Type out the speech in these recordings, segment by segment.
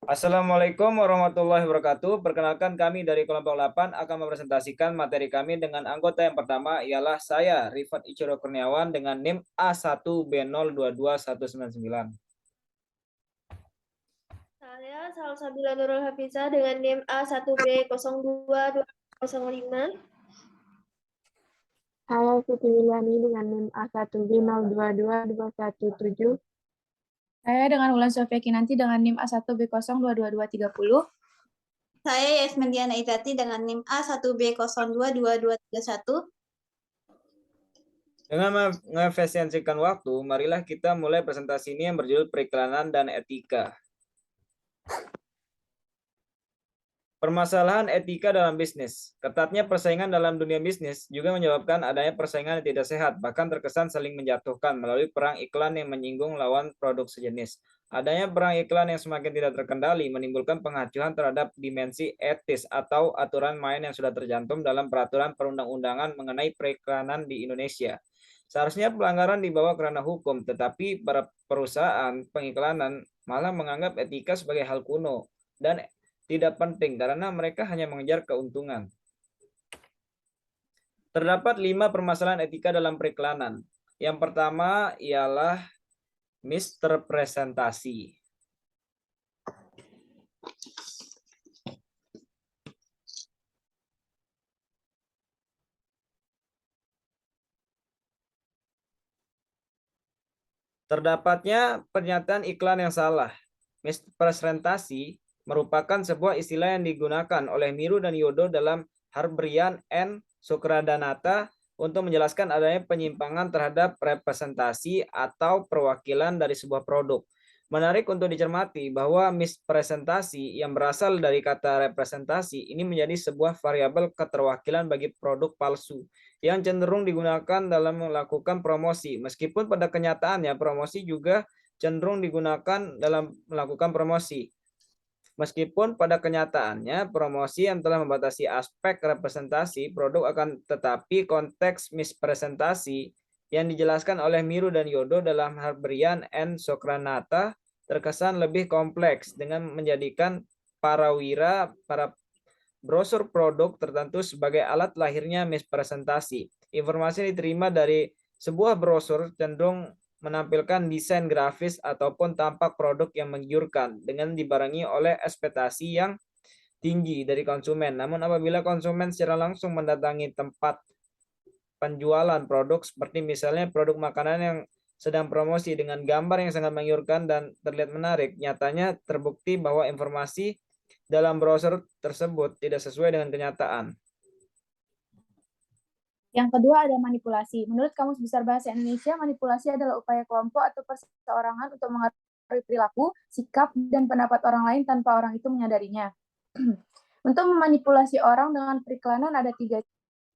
Assalamualaikum warahmatullahi wabarakatuh. Perkenalkan kami dari kelompok 8 akan mempresentasikan materi kami dengan anggota yang pertama ialah saya, Rifat Ichiro Kurniawan dengan NIM A1B022199. Saya Salsabila Nurul Hafizah dengan NIM A1B022205. Saya Siti Wiliani dengan NIM A1B022217. Saya dengan Wulan Sofia Kinanti dengan NIM A1B022230. Saya Yasmin Diana Itati dengan NIM A1B022231. Dengan mengefisiensikan waktu, marilah kita mulai presentasi ini yang berjudul Periklanan dan Etika. Permasalahan etika dalam bisnis. Ketatnya persaingan dalam dunia bisnis juga menyebabkan adanya persaingan yang tidak sehat, bahkan terkesan saling menjatuhkan melalui perang iklan yang menyinggung lawan produk sejenis. Adanya perang iklan yang semakin tidak terkendali menimbulkan pengacuhan terhadap dimensi etis atau aturan main yang sudah tercantum dalam peraturan perundang-undangan mengenai periklanan di Indonesia. Seharusnya pelanggaran dibawa ke ranah hukum, tetapi para perusahaan pengiklanan malah menganggap etika sebagai hal kuno dan tidak penting karena mereka hanya mengejar keuntungan. Terdapat 5 permasalahan etika dalam periklanan. Yang pertama ialah misrepresentasi. Terdapatnya pernyataan iklan yang salah. Misrepresentasi merupakan sebuah istilah yang digunakan oleh Miru dan Yodo dalam Harbrian and Sukradanata untuk menjelaskan adanya penyimpangan terhadap representasi atau perwakilan dari sebuah produk. Menarik untuk dicermati bahwa mispresentasi yang berasal dari kata representasi ini menjadi sebuah variabel keterwakilan bagi produk palsu yang cenderung digunakan dalam melakukan promosi. Meskipun pada kenyataannya promosi juga cenderung digunakan dalam melakukan promosi. Meskipun pada kenyataannya promosi yang telah membatasi aspek representasi produk akan tetapi konteks mispresentasi yang dijelaskan oleh Miru dan Yodo dalam Harbrian and Sokranata terkesan lebih kompleks dengan menjadikan para brosur produk tertentu sebagai alat lahirnya mispresentasi. Informasi yang diterima dari sebuah brosur cenderung menampilkan desain grafis ataupun tampak produk yang menggiurkan dengan dibarengi oleh ekspektasi yang tinggi dari konsumen. Namun apabila konsumen secara langsung mendatangi tempat penjualan produk seperti misalnya produk makanan yang sedang promosi dengan gambar yang sangat menggiurkan dan terlihat menarik, nyatanya terbukti bahwa informasi dalam browser tersebut tidak sesuai dengan kenyataan. Yang kedua ada manipulasi. Menurut Kamus Besar Bahasa Indonesia, manipulasi adalah upaya kelompok atau perseorangan untuk mengatur perilaku, sikap, dan pendapat orang lain tanpa orang itu menyadarinya. Untuk memanipulasi orang dengan periklanan ada 3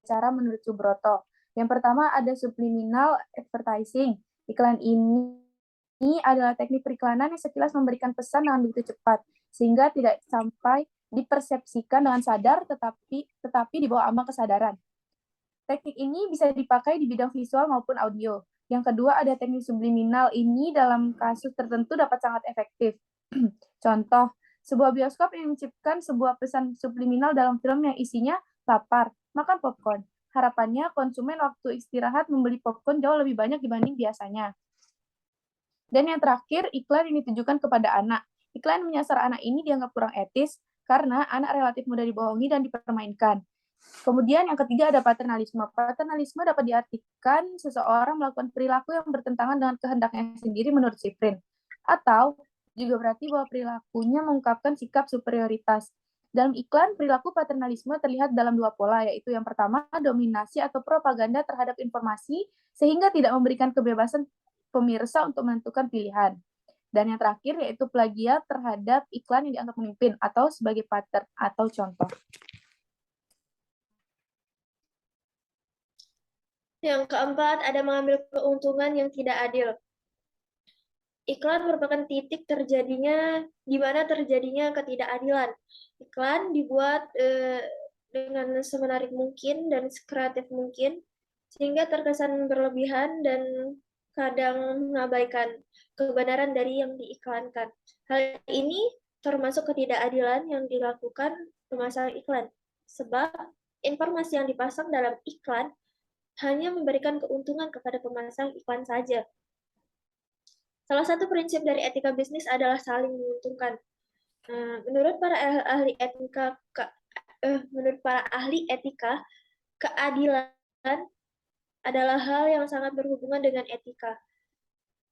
cara menurut Subroto. Yang pertama ada subliminal advertising. Iklan ini adalah teknik periklanan yang sekilas memberikan pesan dengan begitu cepat, sehingga tidak sampai dipersepsikan dengan sadar, tetapi di bawah ambang kesadaran. Teknik ini bisa dipakai di bidang visual maupun audio. Yang kedua ada teknik subliminal ini dalam kasus tertentu dapat sangat efektif. Contoh, sebuah bioskop yang menciptakan sebuah pesan subliminal dalam film yang isinya lapar, makan popcorn. Harapannya konsumen waktu istirahat membeli popcorn jauh lebih banyak dibanding biasanya. Dan yang terakhir, iklan yang ditujukan kepada anak. Iklan menyasar anak ini dianggap kurang etis karena anak relatif mudah dibohongi dan dipermainkan. Kemudian yang ketiga ada paternalisme. Paternalisme dapat diartikan seseorang melakukan perilaku yang bertentangan dengan kehendaknya sendiri menurut Sifrin. Atau juga berarti bahwa perilakunya mengungkapkan sikap superioritas. Dalam iklan, perilaku paternalisme terlihat dalam 2 pola, yaitu yang pertama, dominasi atau propaganda terhadap informasi, sehingga tidak memberikan kebebasan pemirsa untuk menentukan pilihan. Dan yang terakhir, yaitu plagiat terhadap iklan yang dianggap memimpin, atau sebagai pattern atau contoh. Yang keempat, ada mengambil keuntungan yang tidak adil. Iklan merupakan titik di mana terjadinya ketidakadilan. Iklan dibuat dengan semenarik mungkin dan sekreatif mungkin, sehingga terkesan berlebihan dan kadang mengabaikan kebenaran dari yang diiklankan. Hal ini termasuk ketidakadilan yang dilakukan pemasang iklan. Sebab informasi yang dipasang dalam iklan hanya memberikan keuntungan kepada pemasang iklan saja. Salah satu prinsip dari etika bisnis adalah saling menguntungkan. Menurut para ahli etika, keadilan adalah hal yang sangat berhubungan dengan etika.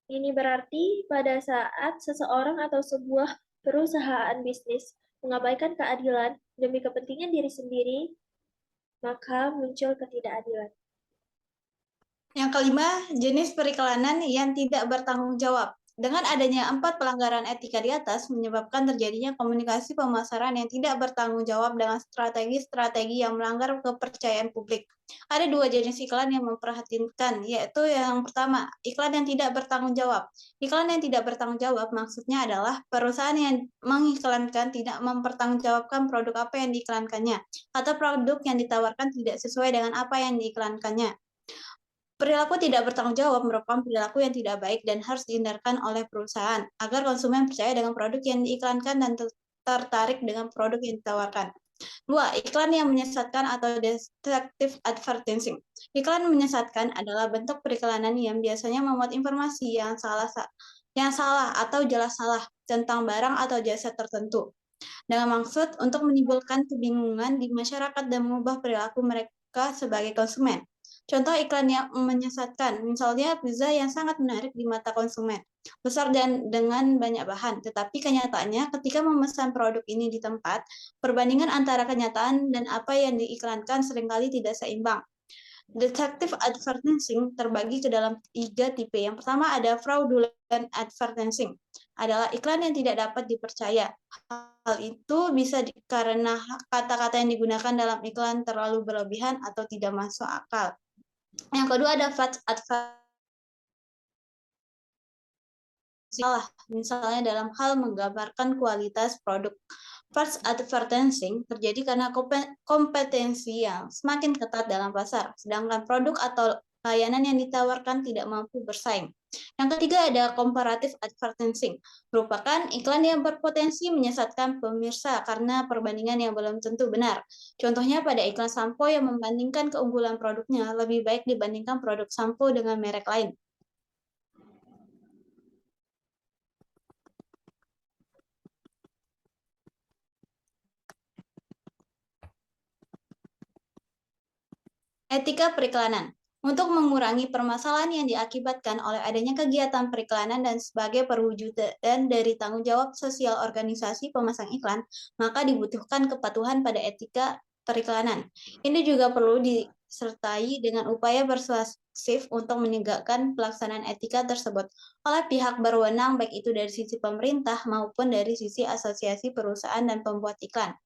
Ini berarti pada saat seseorang atau sebuah perusahaan bisnis mengabaikan keadilan demi kepentingan diri sendiri, maka muncul ketidakadilan. Yang kelima, jenis periklanan yang tidak bertanggung jawab. Dengan adanya 4 pelanggaran etika di atas, menyebabkan terjadinya komunikasi pemasaran yang tidak bertanggung jawab dengan strategi-strategi yang melanggar kepercayaan publik. Ada 2 jenis iklan yang memperhatikan, yaitu yang pertama, iklan yang tidak bertanggung jawab. Iklan yang tidak bertanggung jawab maksudnya adalah perusahaan yang mengiklankan tidak mempertanggungjawabkan produk apa yang diiklankannya, atau produk yang ditawarkan tidak sesuai dengan apa yang diiklankannya. Perilaku tidak bertanggung jawab merupakan perilaku yang tidak baik dan harus dihindarkan oleh perusahaan agar konsumen percaya dengan produk yang diiklankan dan tertarik dengan produk yang ditawarkan. 2. Iklan yang menyesatkan atau deceptive advertising. Iklan menyesatkan adalah bentuk periklanan yang biasanya memuat informasi yang salah atau jelas salah tentang barang atau jasa tertentu, dengan maksud untuk menimbulkan kebingungan di masyarakat dan mengubah perilaku mereka sebagai konsumen. Contoh iklan yang menyesatkan, misalnya pizza yang sangat menarik di mata konsumen, besar dan dengan banyak bahan, tetapi kenyataannya ketika memesan produk ini di tempat, perbandingan antara kenyataan dan apa yang diiklankan seringkali tidak seimbang. Deceptive advertising terbagi ke dalam 3 tipe. Yang pertama ada fraudulent advertising, adalah iklan yang tidak dapat dipercaya. Hal itu bisa karena kata-kata yang digunakan dalam iklan terlalu berlebihan atau tidak masuk akal. Yang kedua ada false advertising, misalnya dalam hal menggambarkan kualitas produk. False advertising terjadi karena kompetensi yang semakin ketat dalam pasar, sedangkan produk atau layanan yang ditawarkan tidak mampu bersaing. Yang ketiga ada comparative advertising, merupakan iklan yang berpotensi menyesatkan pemirsa karena perbandingan yang belum tentu benar. Contohnya pada iklan sampo yang membandingkan keunggulan produknya lebih baik dibandingkan produk sampo dengan merek lain. Etika periklanan. Untuk mengurangi permasalahan yang diakibatkan oleh adanya kegiatan periklanan dan sebagai perwujudan dari tanggung jawab sosial organisasi pemasang iklan, maka dibutuhkan kepatuhan pada etika periklanan. Ini juga perlu disertai dengan upaya persuasif untuk menegakkan pelaksanaan etika tersebut oleh pihak berwenang, baik itu dari sisi pemerintah maupun dari sisi asosiasi perusahaan dan pembuat iklan.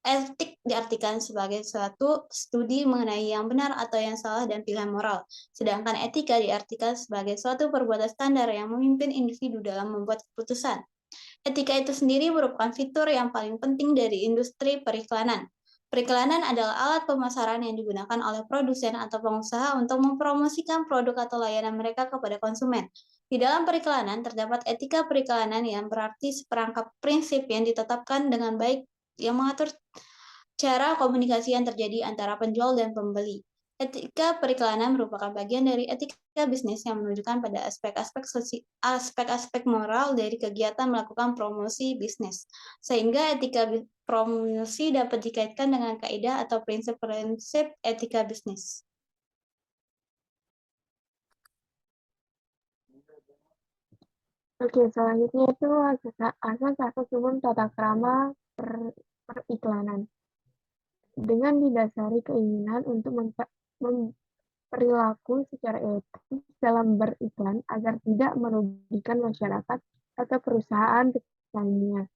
Etik diartikan sebagai suatu studi mengenai yang benar atau yang salah dan pilihan moral, sedangkan etika diartikan sebagai suatu perbuatan standar yang memimpin individu dalam membuat keputusan. Etika itu sendiri merupakan fitur yang paling penting dari industri periklanan. Periklanan adalah alat pemasaran yang digunakan oleh produsen atau pengusaha untuk mempromosikan produk atau layanan mereka kepada konsumen. Di dalam periklanan terdapat etika periklanan yang berarti seperangkap prinsip yang ditetapkan dengan baik yang mengatur cara komunikasi yang terjadi antara penjual dan pembeli. Etika periklanan merupakan bagian dari etika bisnis yang menunjukkan pada aspek-aspek moral dari kegiatan melakukan promosi bisnis. Sehingga etika promosi dapat dikaitkan dengan kaidah atau prinsip-prinsip etika bisnis. Oke, selanjutnya itu asas umum tata krama periklanan. Dengan didasari keinginan untuk perilaku secara etis dalam beriklan agar tidak merugikan masyarakat atau perusahaan lainnya.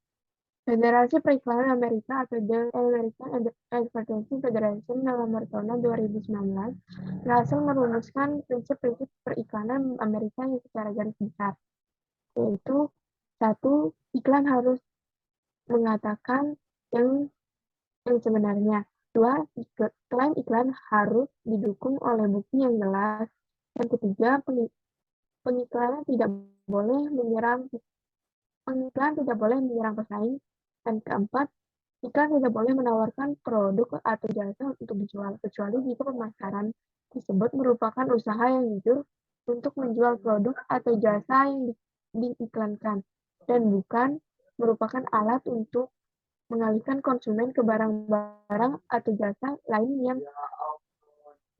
Federasi Periklanan Amerika atau The American Advertising Federation dalam tahun 2019 berhasil merumuskan prinsip-prinsip periklanan Amerika yang secara garis besar, yaitu 1. Iklan harus mengatakan yang sebenarnya. 2. Klaim iklan harus didukung oleh bukti yang jelas. Yang ketiga, pengiklanan tidak boleh menyerang Pengiklan tidak boleh menyerang pesaing. Dan keempat, iklan tidak boleh menawarkan produk atau jasa untuk dijual, kecuali jika pemasaran tersebut merupakan usaha yang jujur untuk menjual produk atau jasa yang diiklankan, dan bukan merupakan alat untuk mengalihkan konsumen ke barang-barang atau jasa lain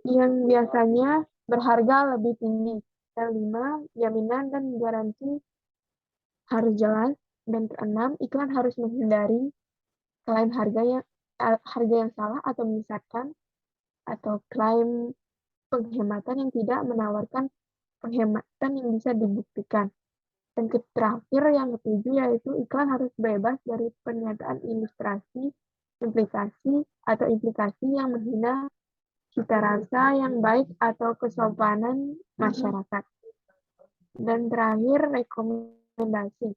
yang biasanya berharga lebih tinggi. Dan 5, jaminan dan garansi harus jelas. Dan keenam, iklan harus menghindari klaim harga yang salah atau menyesatkan, atau klaim penghematan yang tidak menawarkan penghematan yang bisa dibuktikan. Dan terakhir, yang ketujuh, yaitu iklan harus bebas dari pernyataan ilustrasi, implikasi, atau implikasi yang menghina cita rasa yang baik atau kesopanan masyarakat. Dan terakhir, rekomendasi.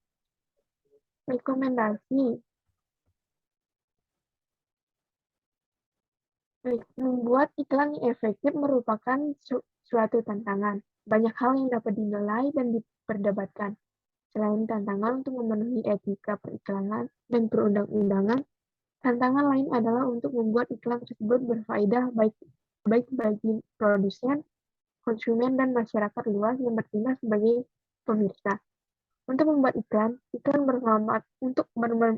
Membuat iklan yang efektif merupakan suatu tantangan. Banyak hal yang dapat dinilai dan diperdebatkan. Selain tantangan untuk memenuhi etika periklanan dan perundang-undangan, tantangan lain adalah untuk membuat iklan tersebut berfaedah baik bagi produsen, konsumen, dan masyarakat luas yang bertindak sebagai pemirsa. Untuk membuat iklan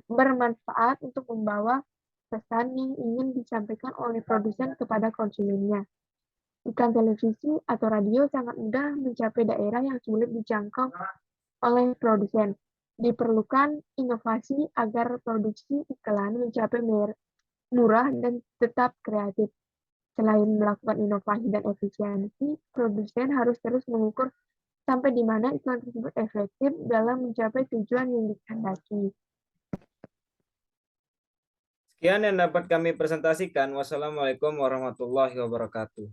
bermanfaat untuk membawa pesan yang ingin disampaikan oleh produsen kepada konsumennya. Iklan televisi atau radio sangat mudah mencapai daerah yang sulit dijangkau oleh produsen. Diperlukan inovasi agar produksi iklan mencapai murah dan tetap kreatif. Selain melakukan inovasi dan efisiensi, produsen harus terus mengukur sampai di mana iklan tersebut efektif dalam mencapai tujuan yang dikehendaki. Sekian yang dapat kami presentasikan. Wassalamualaikum warahmatullahi wabarakatuh.